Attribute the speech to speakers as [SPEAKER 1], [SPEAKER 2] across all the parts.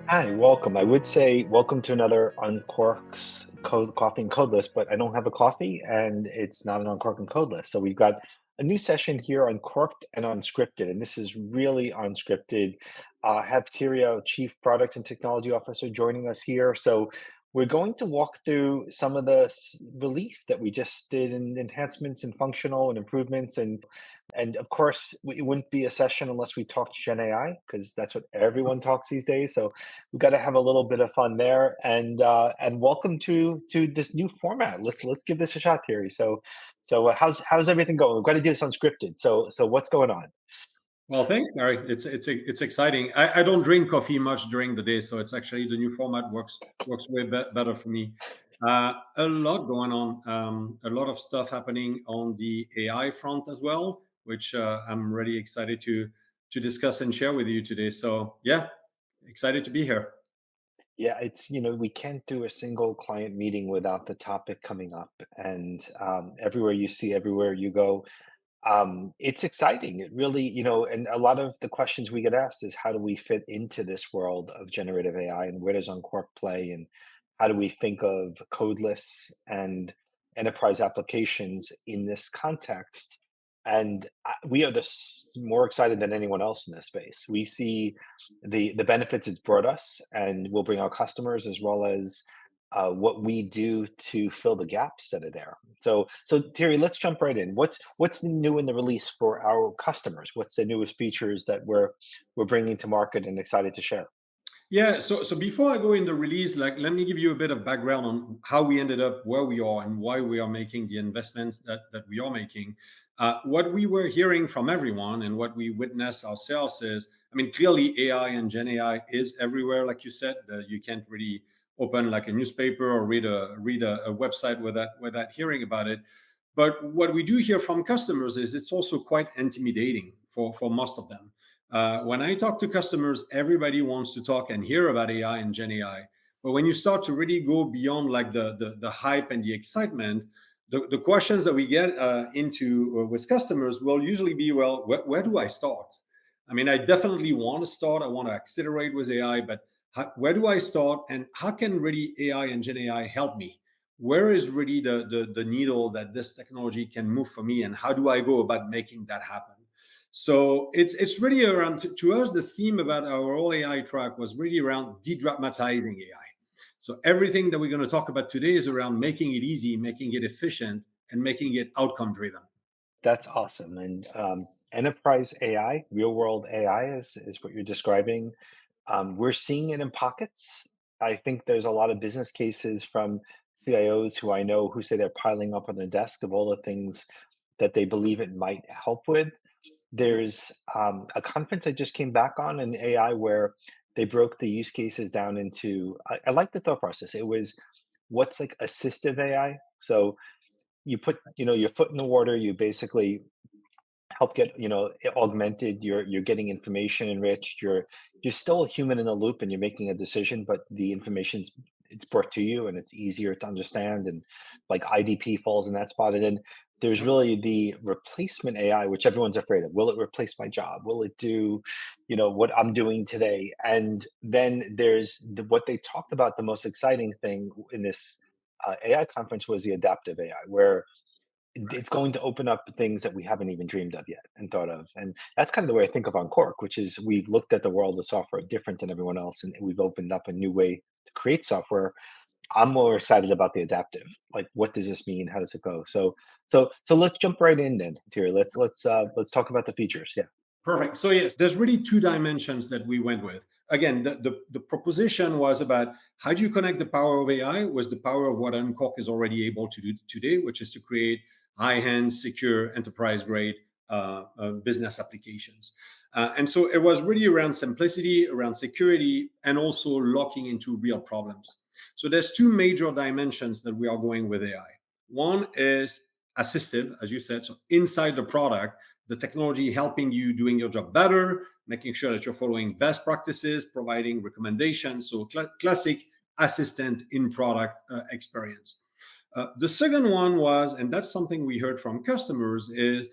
[SPEAKER 1] Hi, welcome. I would say welcome to another Uncork's Code Coffee and Code List, but I don't have a coffee and it's not an Uncorked and Code List. So we've got a new session here on Corked and Unscripted, and this is really unscripted. I have Thierry, our Chief Product and Technology Officer, joining us here. So we're going to walk through some of the release that we just did and enhancements and functional and improvements and of course it wouldn't be a session unless we talked Gen AI because that's what everyone talks these days. So we've got to have a little bit of fun there and welcome to this new format. Let's give this a shot, Thierry. So how's everything going? We've got to do this unscripted. So what's going on?
[SPEAKER 2] Well, thanks, Gary. It's exciting. I don't drink coffee much during the day, so it's actually the new format works way better for me. A lot going on, a lot of stuff happening on the AI front as well, which I'm really excited to discuss and share with you today. So yeah, excited to be here.
[SPEAKER 1] Yeah, it's we can't do a single client meeting without the topic coming up, and everywhere you see, everywhere you go, it's exciting. It really, and a lot of the questions we get asked is how do we fit into this world of generative AI and where does Uncork play and how do we think of codeless and enterprise applications in this context? And we are more excited than anyone else in this space. We see the benefits it's brought us, and we'll bring our customers as well as what we do to fill the gaps that are there. So Terry, let's jump right in. What's new in the release for our customers? What's the newest features that we're bringing to market and excited to share?
[SPEAKER 2] Yeah, so before I go in the release, like let me give you a bit of background on how we ended up where we are and why we are making the investments that we are making. What we were hearing from everyone and what we witnessed ourselves is, I mean, clearly AI and Gen AI is everywhere, like you said. You can't really open like a newspaper or read a website without hearing about it. But what we do hear from customers is it's also quite intimidating for most of them. When I talk to customers, everybody wants to talk and hear about AI and Gen AI. But when you start to really go beyond like the hype and the excitement, the questions that we get into with customers will usually be, well, where do I start? I mean, I definitely want to start. I want to accelerate with AI, but where do I start? And how can really AI and Gen AI help me? Where is really the needle that this technology can move for me? And how do I go about making that happen? So it's really around to us. The theme about our whole AI track was really around de-dramatizing AI. So everything that we're going to talk about today is around making it easy, making it efficient, and making it outcome driven.
[SPEAKER 1] That's awesome. And enterprise AI, real world AI is what you're describing. We're seeing it in pockets. I think there's a lot of business cases from CIOs who I know who say they're piling up on the desk of all the things that they believe it might help with. There's a conference I just came back on in AI where they broke the use cases down into, I like the thought process. It was what's like assistive AI. So you put, your foot in the water, you basically help get, augmented, you're getting information enriched, you're still a human in a loop and you're making a decision, but the information's it's brought to you and it's easier to understand and like IDP falls in that spot. And then there's really the replacement AI, which everyone's afraid of. Will it replace my job? Will it do, what I'm doing today? And then there's what they talked about. The most exciting thing in this AI conference was the adaptive AI, where it's going to open up things that we haven't even dreamed of yet and thought of. And that's kind of the way I think of Uncork, which is we've looked at the world of software different than everyone else, and we've opened up a new way to create software. I'm more excited about the adaptive. Like, what does this mean? How does it go? So let's jump right in then, Thierry. Let's talk about the features. Yeah.
[SPEAKER 2] Perfect. So yes, there's really two dimensions that we went with. Again, the proposition was about how do you connect the power of AI with the power of what Uncork is already able to do today, which is to create high-end, secure, enterprise-grade business applications. And so it was really around simplicity, around security, and also locking into real problems. So there's two major dimensions that we are going with AI. One is assistive, as you said, so inside the product, the technology helping you doing your job better, making sure that you're following best practices, providing recommendations. So classic assistant in product experience. The second one was, and that's something we heard from customers, is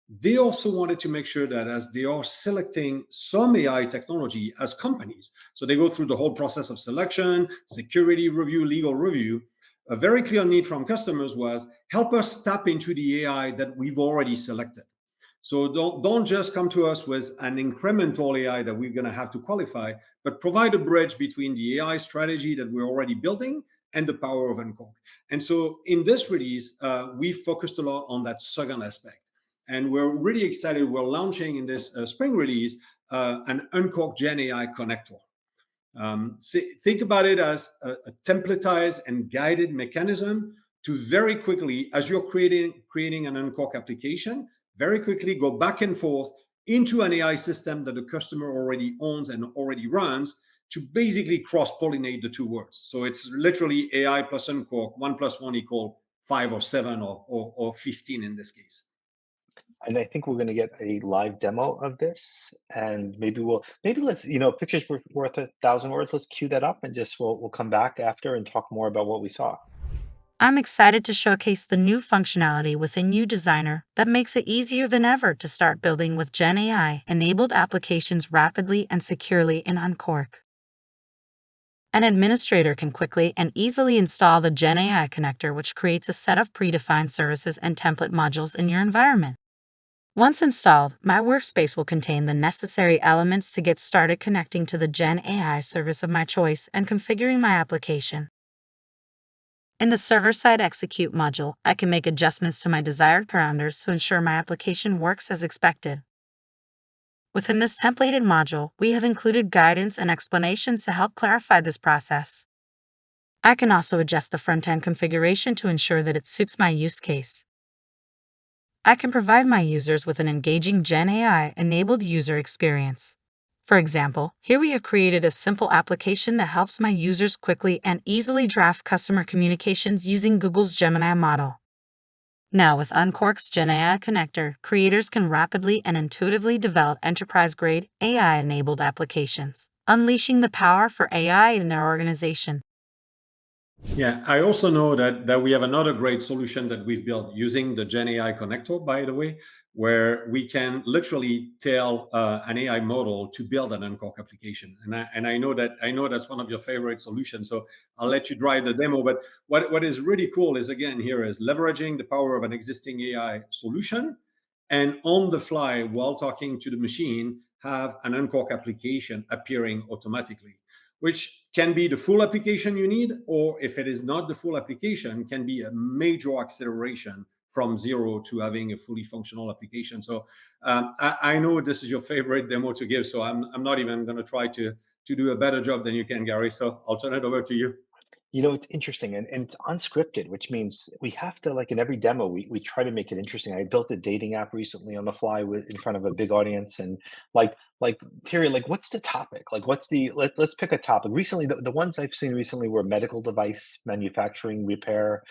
[SPEAKER 2] they also wanted to make sure that as they are selecting some AI technology as companies, so they go through the whole process of selection, security review, legal review. A very clear need from customers was help us tap into the AI that we've already selected. So don't just come to us with an incremental AI that we're going to have to qualify, but provide a bridge between the AI strategy that we're already building and the power of Unqork. And so in this release, we focused a lot on that second aspect. And we're really excited. We're launching in this spring release an Unqork Gen AI connector. Think about it as a templatized and guided mechanism to very quickly, as you're creating an Unqork application, very quickly go back and forth into an AI system that the customer already owns and already runs to basically cross-pollinate the two words. So it's literally AI plus Unqork, 1 + 1 equal 5 or 7 or 15 in this case.
[SPEAKER 1] And I think we're going to get a live demo of this, and maybe let's pictures worth 1,000 words. Let's cue that up, and just we'll come back after and talk more about what we saw.
[SPEAKER 3] I'm excited to showcase the new functionality within UDesigner that makes it easier than ever to start building with Gen AI-enabled applications rapidly and securely in Unqork. An administrator can quickly and easily install the Gen AI connector, which creates a set of predefined services and template modules in your environment. Once installed, my workspace will contain the necessary elements to get started connecting to the Gen AI service of my choice and configuring my application. In the server-side execute module, I can make adjustments to my desired parameters to ensure my application works as expected. Within this templated module, we have included guidance and explanations to help clarify this process. I can also adjust the front-end configuration to ensure that it suits my use case. I can provide my users with an engaging Gen AI-enabled user experience. For example, here we have created a simple application that helps my users quickly and easily draft customer communications using Google's Gemini model. Now, with Unqork's Gen AI connector, creators can rapidly and intuitively develop enterprise-grade AI-enabled applications, unleashing the power for AI in their organization.
[SPEAKER 2] Yeah, I also know that we have another great solution that we've built using the Gen AI connector, by the way, where we can literally tell an AI model to build an Unqork application. And I know that's one of your favorite solutions. So I'll let you drive the demo. But what is really cool is, again, here is leveraging the power of an existing AI solution, and on the fly, while talking to the machine, have an Unqork application appearing automatically, which can be the full application you need, or if it is not the full application, can be a major acceleration from zero to having a fully functional application. So I know this is your favorite demo to give, so I'm not even going to try to do a better job than you can, Gary. So I'll turn it over to you.
[SPEAKER 1] It's interesting, and it's unscripted, which means we have to, like in every demo, we try to make it interesting. I built a dating app recently on the fly with in front of a big audience, and like Thierry, like what's the topic? Like let's pick a topic. Recently, the ones I've seen recently were medical device manufacturing, repair.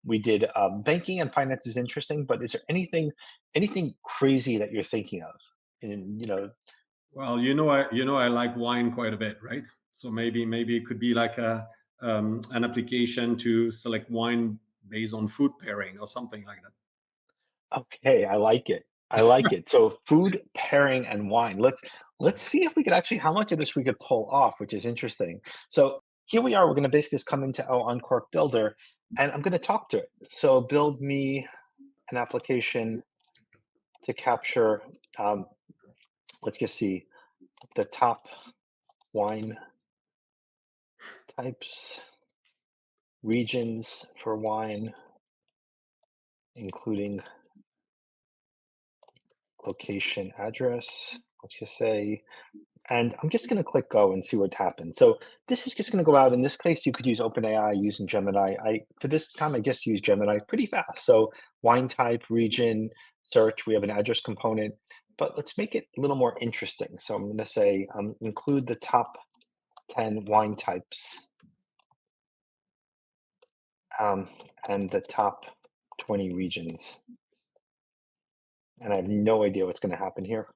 [SPEAKER 1] We did banking and finance is interesting, but is there anything crazy that you're thinking of? And
[SPEAKER 2] Well, you know I like wine quite a bit, right? So maybe it could be like an application to select wine based on food pairing or something like that.
[SPEAKER 1] okay, I like it. I like it. So food, pairing, and wine. Let's see if we could actually how much of this we could pull off, which is interesting. So here we are. We're going to basically just come into our Uncork Builder, and I'm going to talk to it. So build me an application to capture. Um, let's just see the top wine types, regions for wine, including location, address. Let's just say. And I'm just going to click go and see what happens. So this is just going to go out. In this case, you could use OpenAI using Gemini. For this time, I just use Gemini pretty fast. So wine type, region, search. We have an address component, but let's make it a little more interesting. So I'm going to say include the top 10 wine types um, and the top 20 regions. And I have no idea what's going to happen here.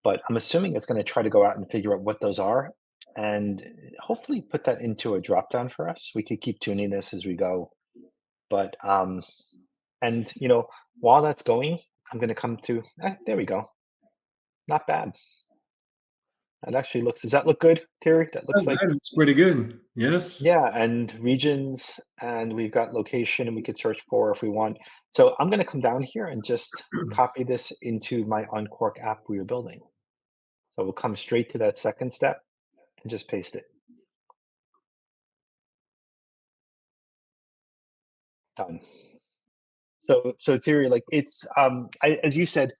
[SPEAKER 1] But I'm assuming it's gonna try to go out and figure out what those are, and hopefully put that into a drop down for us. We could keep tuning this as we go. But, and, while that's going, I'm going to come to, there we go. Not bad. That actually looks, does that look good, Thierry? That looks like,
[SPEAKER 2] That looks pretty good. Yes.
[SPEAKER 1] yeah, and regions, and we've got location, and we could search for if we want. So I'm going to come down here and just copy this into my Unqork app we are building. So we'll come straight to that second step and just paste it. Done. So Thierry, like it's as you said,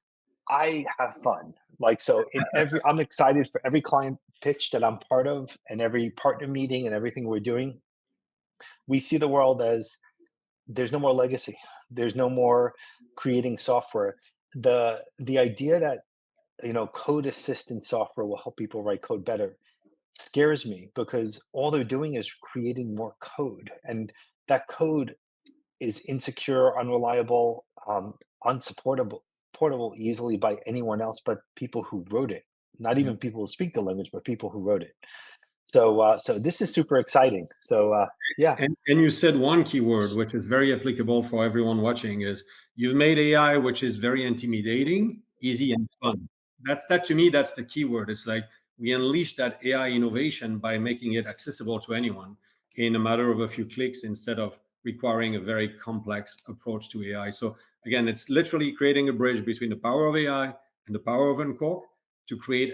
[SPEAKER 1] I have fun. Like so in every I'm excited for every client pitch that I'm part of and every partner meeting and everything we're doing. We see the world as there's no more legacy. There's no more creating software. The idea that code assistant software will help people write code better scares me because all they're doing is creating more code, and that code is insecure, unreliable, unsupportable, portable easily by anyone else but people who wrote it. Not
[SPEAKER 2] Yeah.
[SPEAKER 1] even people who speak the language, but people who wrote it. So this is super exciting. So yeah,
[SPEAKER 2] And you said one keyword, which is very applicable for everyone watching, is you've made AI, which is very intimidating, easy, and fun. That to me, that's the keyword. It's like we unleash that AI innovation by making it accessible to anyone in a matter of a few clicks instead of requiring a very complex approach to AI. So again, it's literally creating a bridge between the power of AI and the power of Unqork to create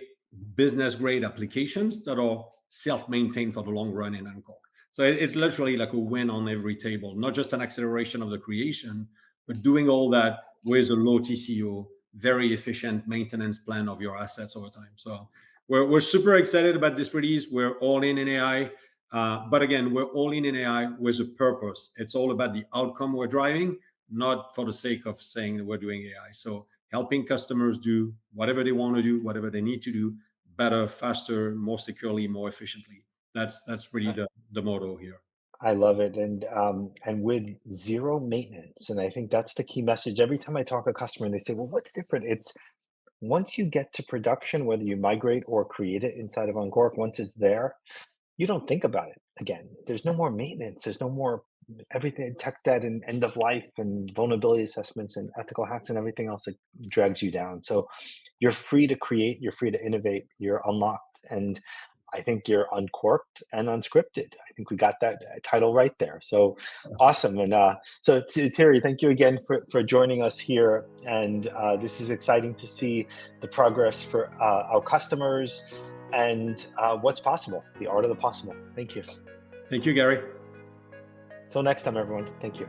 [SPEAKER 2] business grade applications that are self-maintained for the long run in Unqork. So it's literally like a win on every table, not just an acceleration of the creation, but doing all that with a low TCO, very efficient maintenance plan of your assets over time. So we're super excited about this release. We're all in AI. But again, we're all in AI with a purpose. It's all about the outcome we're driving, not for the sake of saying that we're doing AI. So helping customers do whatever they want to do, whatever they need to do, better, faster, more securely, more efficiently. That's really the motto here.
[SPEAKER 1] I love it, and with zero maintenance, and I think that's the key message. Every time I talk to a customer, and they say, "Well, what's different?" It's once you get to production, whether you migrate or create it inside of Unqork, once it's there, you don't think about it again. There's no more maintenance. There's no more everything tech debt and end of life and vulnerability assessments and ethical hacks and everything else that drags you down. So you're free to create, you're free to innovate, you're unlocked. And I think you're uncorked and unscripted. I think we got that title right there. So awesome. And so Thierry, thank you again for joining us here. And this is exciting to see the progress for our customers and what's possible, the art of the possible. Thank you.
[SPEAKER 2] Thank you, Gary.
[SPEAKER 1] Till next time, everyone. Thank you.